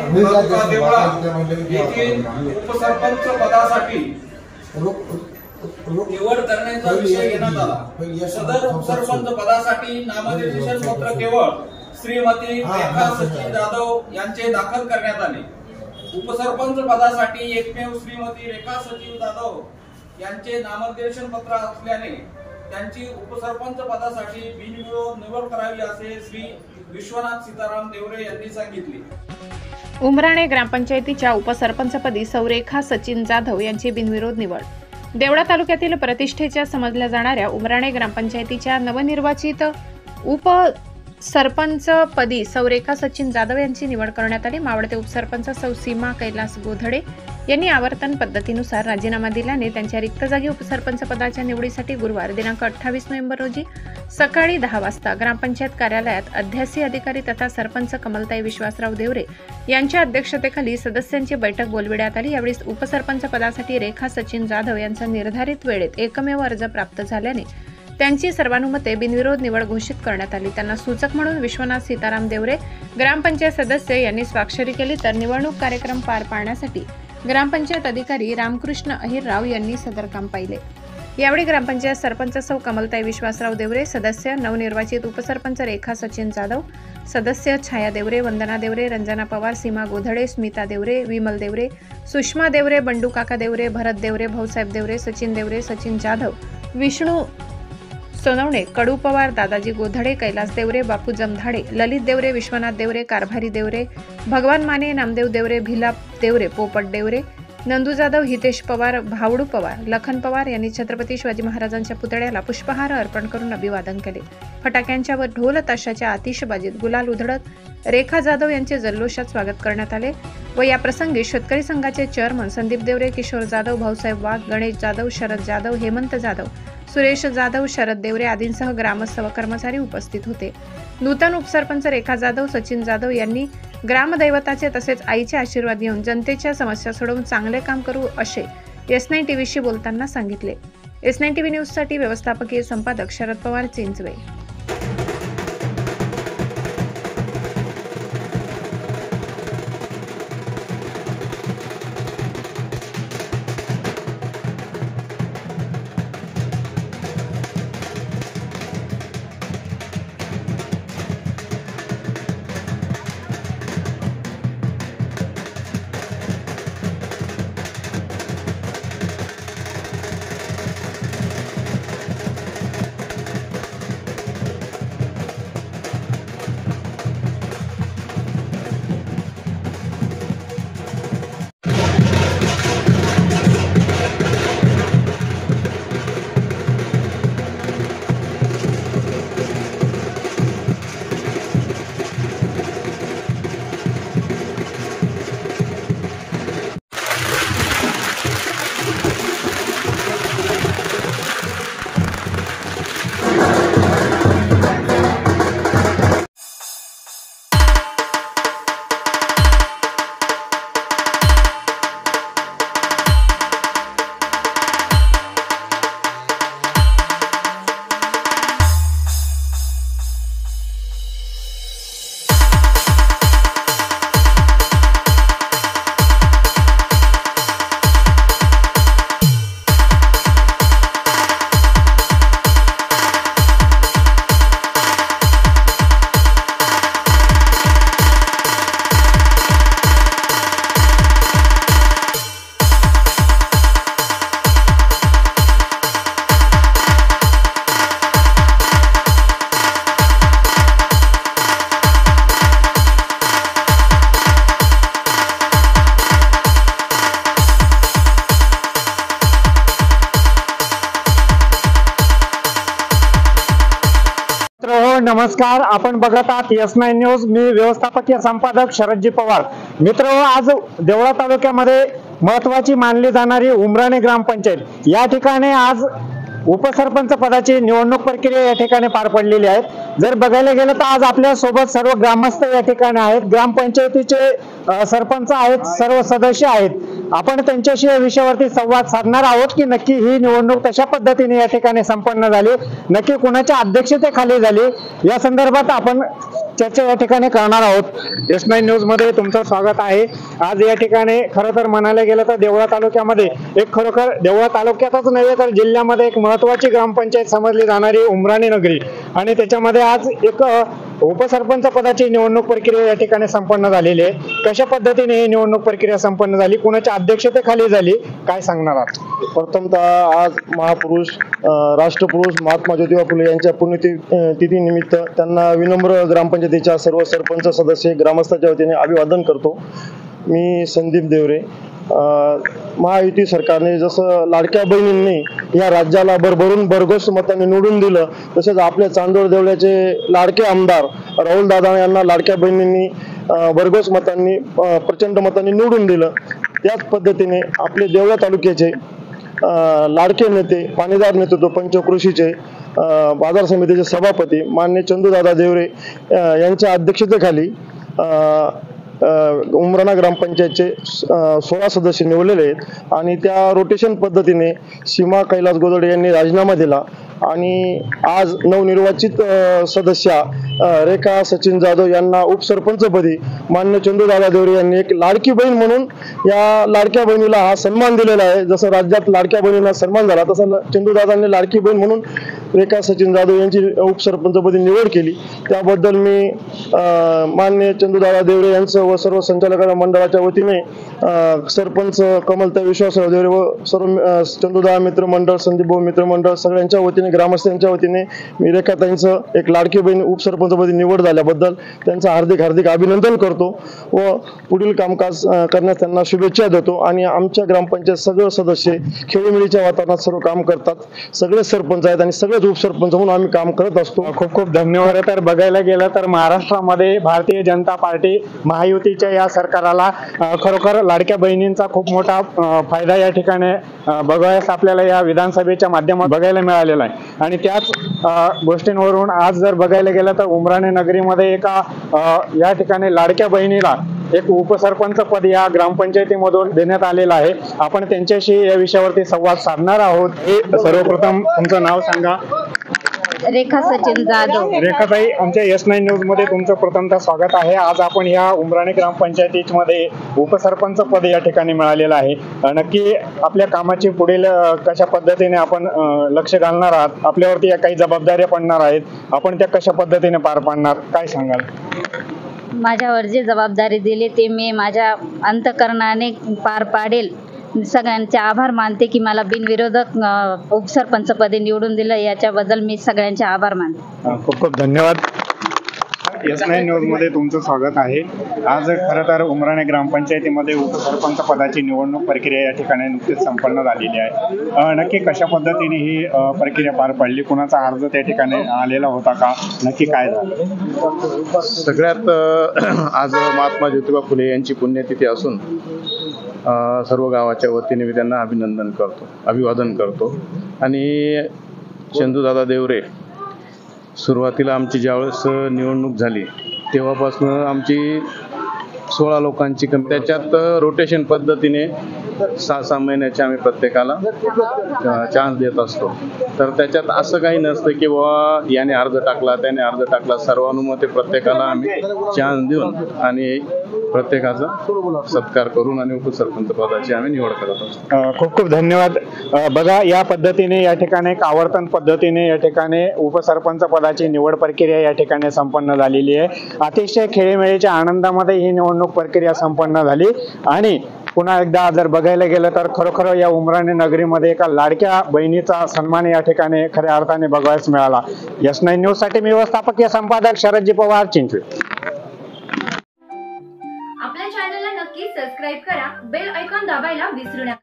तालुका देवळा येथील उपसरपंच पदासाठी निवड करण्याचा विषय घेण्यात आला। सदर उपसरपंच पदासाठी नामनिर्देशन पत्र केवळ श्रीमती रेखा सचिन जाधव यांचे दाखल करण्यात आले। उपसरपंच पदासाठी एकमेव श्रीमती रेखा सचिन जाधव यांचे नामनिर्देशन पत्र असल्याने त्यांची उपसरपंच पदासाठी बिनविरोध निवड करावी असे श्री विश्वनाथ सीताराम देवरे यांनी सांगितले। उमराणे ग्रामपंचायतीच्या उपसरपंचपदी सौरेखा सचिन जाधव यांची बिनविरोध निवड। देवळा तालुक्यातील प्रतिष्ठेच्या समजल्या जाणाऱ्या उमराणे ग्रामपंचायतीच्या नवनिर्वाचित उपसरपंचपदी सौरेखा सचिन जाधव यांची निवड करण्यात आली। मावळते उपसरपंच सौ सीमा कैलास गोधडे यांनी आवर्तन पद्धतीनुसार राजीनामा दिल्याने त्यांच्या रिक्त जागी उपसरपंच पदाच्या निवडीसाठी गुरुवार दिनांक 28 नोव्हेंबर रोजी सकाळी 10 वाजता ग्रामपंचायत कार्यालयात अध्यासी अधिकारी तथा सरपंच कमलताई विश्वासराव देवरे यांच्या अध्यक्षतेखाली सदस्यांची बैठक बोलविण्यात आली। यावेळी उपसरपंच पदासाठी रेखा सचिन जाधव यांचा निर्धारित वेळेत एकमेव अर्ज प्राप्त झाल्याने त्यांची सर्वानुमते बिनविरोध निवड घोषित करण्यात आली। त्यांना सूचक म्हणून विश्वनाथ सीताराम देवरे ग्रामपंचायत सदस्य यांनी स्वाक्षरी केली, तर निवडणूक कार्यक्रम पार पाडण्यासाठी ग्रामपंचायत अधिकारी रामकृष्ण अहिरराव यांनी सदर काम पाहिले। यावेळी ग्रामपंचायत सरपंच सौ कमलताई विश्वासराव देवरे, सदस्य नवनिर्वाचित उपसरपंच रेखा सचिन जाधव, सदस्य छाया देवरे, वंदना देवरे, रंजना पवार, सीमा गोधडे, स्मिता देवरे, विमल देवरे, सुषमा देवरे, बंडू काका देवरे, भरत देवरे, भाऊसाहेब देवरे, सचिन देवरे, सचिन जाधव, विष्णू सोनवणे, कडू पवार, दादाजी गोधडे, कैलास देवरे, बापू जमधाडे, ललित देवरे, विश्वनाथ देवरे, कारभारी देवरे, भगवान माने, नामदेव देवरे, भिला देवरे, पोपट देवरे, नंदू जाधव, हितेश पवार, भावडू पवार, लखन पवार यांनी छत्रपती शिवाजी महाराजांच्या पुतळ्याला पुष्पहार अर्पण करून अभिवादन केले। फटाक्यांच्या व ढोल ताशाच्या आतिषबाजीत गुलाल उधळत रेखा जाधव यांचे जल्लोषात स्वागत करण्यात आले व या प्रसंगी शेतकरी संघाचे चेअरमन संदीप देवरे, किशोर जाधव, भाऊसाहेब वाघ, गणेश जाधव, शरद जाधव, हेमंत जाधव, सुरेश जाधव, शरद देवरे आदींसह ग्रामस्थ व कर्मचारी उपस्थित होते। नूतन उपसरपंच रेखा जाधव, सचिन जाधव यांनी ग्रामदैवताचे तसेच आईचे आशीर्वाद घेऊन जनतेच्या समस्या सोडवून चांगले काम करू असे S9 टीव्हीशी बोलताना सांगितले। S9 टीव्ही न्यूजसाठी व्यवस्थापकीय संपादक शरद पवार, चिंचवे। नमस्कार, आपण बघत आहात S9 न्यूज। मी व्यवस्थापकीय संपादक शरदजी पवार। मित्रांनो, आज देवळा तालुक्यामध्ये महत्त्वाची मानली जाणारी उमराणे ग्रामपंचायत या ठिकाणी आज उपसरपंच पदाची निवडणूक प्रक्रिया या ठिकाणी पार पडलेली आहे। जर बघायला गेलं तर आज आपल्या सोबत सर्व ग्रामस्थ या ठिकाणी आहेत, ग्रामपंचायतीचे सरपंच आहेत, सर्व सदस्य आहेत। आपण त्यांच्याशी या विषयावरती संवाद साधणार आहोत की नक्की ही निवडणूक कशा पद्धतीने या ठिकाणी संपन्न झाली, नक्की कोणाच्या अध्यक्षतेखाली झाली, या संदर्भात आपण चर्चा या ठिकाणी करणार आहोत। S9 न्यूज मध्ये तुमचं स्वागत आहे। आज या ठिकाणी खरं तर म्हणायला गेलं तर देवळा तालुक्यामध्ये एक खरोखर देवळा तालुक्यातच नव्हे तर जिल्ह्यामध्ये एक महत्त्वाची ग्रामपंचायत समजली जाणारी उमराणे नगरी आणि त्याच्यामध्ये आज एक उपसरपंच पदाची निवडणूक प्रक्रिया या ठिकाणी संपन्न झालेली आहे। कशा पद्धतीने ही निवडणूक प्रक्रिया संपन्न झाली, कुणाच्या अध्यक्षतेखाली झाली, काय सांगणार आहात? प्रथमतः आज महापुरुष राष्ट्रपुरुष महात्मा ज्योतिबा फुले यांच्या पुण्यतिथी निमित्त त्यांना विनम्र ग्रामपंचायतीच्या सर्व सरपंच सदस्य ग्रामस्थांच्या वतीने अभिवादन करतो। मी संदीप देवरे। महायुती सरकारने जसं लाडक्या बहिणींनी या राज्याला भरभरून भरघोस मतांनी निवडून दिलं, तसेच आपल्या चांदोड देवळ्याचे लाडके आमदार राहुल दादा यांना लाडक्या बहिणींनी भरघोस मतांनी प्रचंड मतांनी निवडून दिलं। त्याच पद्धतीने आपले देवळा तालुक्याचे लाडके नेते पाणीदार नेतृत्व पंचकृषीचे बाजार समितीचे सभापती माननीय चंदूदादा देवरे यांच्या अध्यक्षतेखाली उमराणा ग्रामपंचायतचे 16 सदस्य निवडलेले आहेत आणि त्या रोटेशन पद्धतीने सीमा कैलास गोदडे यांनी राजीनामा दिला आणि आज नवनिर्वाचित सदस्या रेखा सचिन जाधव यांना उपसरपंचपदी माननीय चंदूदादा देवरे यांनी एक लाडकी बहीण म्हणून या लाडक्या बहिणीला हा सन्मान दिलेला आहे। जसं राज्यात लाडक्या बहिणीला सन्मान झाला तसं चंदूदादांनी लाडकी बहीण म्हणून रेखा सचिन जाधव यांची उपसरपंचपदी निवड केली। त्याबद्दल मी माननीय चंदूदादा देवरे यांचं व सर्व संचालक मंडळाच्या वतीने सरपंच कमलताई विश्वासराव देवरे व सर्व चंदूदादा मित्र मंडळ संदीप भाऊ मित्र मंडळ सगळ्यांच्या वतीने ग्रामस्थांच्या वतीने मी रेखाताईंचं एक लाडकी बहीण उपसरपंचपदी निवड झाल्याबद्दल त्यांचं हार्दिक अभिनंदन करतो व पुढील कामकाज करण्यास त्यांना शुभेच्छा देतो। आणि आमच्या ग्रामपंचायत सगळे सदस्य खेळीमेळीच्या वातावरणात सर्व काम करतात, सगळे सरपंच आहेत आणि सगळेच उपसरपंच म्हणून आम्ही काम करत असतो। खूप खूप धन्यवाद। तर बघायला गेलं तर महाराष्ट्रामध्ये भारतीय जनता पार्टी महायुतीच्या या सरकाराला खरोखर लाडक्या बहिणींचा खूप मोठा फायदा या ठिकाणी बघायला आपल्याला या विधानसभेच्या माध्यमातून बघायला मिळालेला आहे आणि त्याच गोष्टींवरून आज जर बघायला गेलं तर उमराणे नगरीमध्ये एका या ठिकाणी लाडक्या बहिणीला एक उपसरपंच पद या ग्रामपंचायतीमधून देण्यात आलेलं आहे। आपण त्यांच्याशी या विषयावरती संवाद साधणार आहोत। सर्वप्रथम तुमचं नाव सांगा। रेखा सचिन जाधव। रेखाताई, आमच्या S9 न्यूज मध्ये तुमचं प्रथमतः स्वागत आहे। आज आपण या उमराणे ग्रामपंचायतीमध्ये उपसरपंच पद या ठिकाणी मिळालेलं आहे। नक्की आपल्या कामाची पुढील कशा पद्धतीने आपण लक्ष घालणार आहात, आपल्यावरती काही जबाबदाऱ्या पडणार आहेत, आपण त्या कशा पद्धतीने पार पाडणार, काय सांगाल? माझ्यावर जी जबाबदारी दिली ते मी माझ्या अंतःकरणाने पार पाडेल। सगळ्यांचे आभार मानते की मला बिनविरोधक उपसरपंचपदी निवडून दिलं, याच्याबद्दल मी सगळ्यांचे आभार मानते। खूप खूप धन्यवाद। S9 न्यूज मध्ये तुमचं स्वागत आहे। आज खरं तर उमराणे ग्रामपंचायतीमध्ये उपसरपंच पदाची निवडणूक प्रक्रिया या ठिकाणी नुकतीच संपन्न झालेली आहे। नक्की कशा पद्धतीने ही प्रक्रिया पार पडली, कुणाचा अर्ज त्या ठिकाणी आलेला होता का, नक्की काय झालं? सगळ्यात आज महात्मा ज्योतिबा फुले यांची पुण्यतिथी असून सर्व गावाच्या वतीने मी त्यांना अभिवादन करतो आणि चंदूदादा देवरे सुरुवातीला आमची ज्यावेळेस निवडणूक झाली तेव्हापासून आमची 16 लोकांची त्याच्यात रोटेशन पद्धतीने 6-6 महिन्याचे आम्ही प्रत्येकाला चान्स देत असतो। तर त्याच्यात असं काही नसतं की बाबा याने अर्ज टाकला त्याने अर्ज टाकला, सर्वानुमते प्रत्येकाला आम्ही चान्स देऊन आणि प्रत्येकाचा सत्कार करून आणि उपसरपंच पदाची आम्ही निवड करत असतो। खूप खूप धन्यवाद। बघा, या पद्धतीने या ठिकाणी एक आवर्तन पद्धतीने या ठिकाणी उपसरपंच पदाची निवड प्रक्रिया या ठिकाणी संपन्न झालेली आहे। अतिशय खेळीमेळीच्या आनंदामध्ये ही निवडणूक प्रक्रिया संपन्न झाली आणि पुन्हा एकदा जर बघायला गेलं तर खरोखर या उमराणे नगरीमध्ये एका लाडक्या बहिणीचा सन्मान या ठिकाणी खऱ्या अर्थाने बघायला मिळाला। S9 न्यूज साठी मी व्यवस्थापकीय संपादक शरदजी पवार, चिंचवे। आपल्या चॅनलला नक्की सबस्क्राइब करा, बेल आयकॉन दाबायला विसरू नका।